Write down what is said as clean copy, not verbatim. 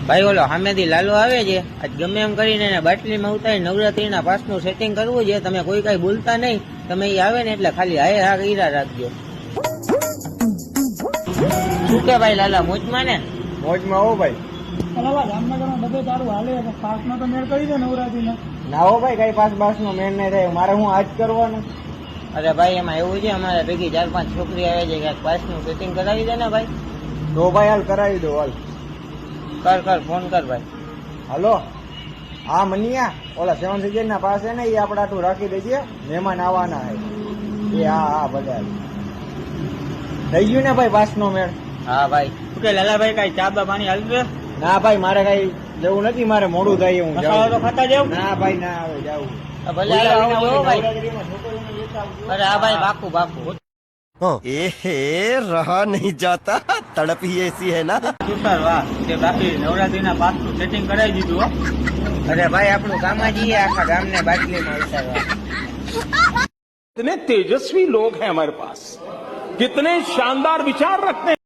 ભાઈ ઓલો સામેથી લાલો આવે છે, આજ ગમે એમ કરીને એને બાટલીમાં ઉતારી નવરાત્રીના પાસનું સેટિંગ કરવું છે. તમે કોઈ કઈ બોલતા નહીં, તમે એ આવે ને એટલે ખાલી હાય હા ઈરા રાખજો. શું કે ભાઈ લાલા મોજમાં ને? મોજમાં હો ભાઈ. જામનગરમાં બધે તારું હાલે પાસમાં તો મેળ કરી દે નવરાત્રીનો. ના હો ભાઈ, કઈ પાસ નો મેળ નહીં થાય. મારે હું આજ કરવાનું. અરે ભાઈ એમાં એવું છે, અમારે ભેગી 4-5 છોકરી આવે છે, ક્યાંક પાસનું સેટિંગ કરાવી દે ને ભાઈ. તો ભાઈ હાલ કરાવી દો. હાલ કર ફોન કર ભાઈ. હલો, હા મનિયા, ઓલા 7 સીઝન ના પાસે ને એ આપડે આટલું રાખી દેજે, મહેમાન આવવાના હે. એ હા બધા થઈ ગયું ને ભાઈ પાસ નો મેળ? હા ભાઈ. શું કે લાલાભાઈ કઈ ચા બા પાણી હાલશે? ના ભાઈ મારે કઈ જવું નથી, મારે મોડું થાય. હું મસાલો તો ખાતા જાવ. ના ભાઈ ના આવે જાવું. ભલે આવજો ભાઈ. અરે હા ભાઈ બાકુ. रहा नहीं जाता तड़प ही ऐसी है ना. સુતાર વાહ, તે બાકી નવરાત્રીના પાસનું સેટિંગ કરાવી દીધું હો. અરે ભાઈ આપણું કામ જ ઈ આખા ગામને બાટલીમાં ઉતારવા. कितने तेजस्वी लोग हैं हमारे पास, कितने शानदार विचार रखते हैं.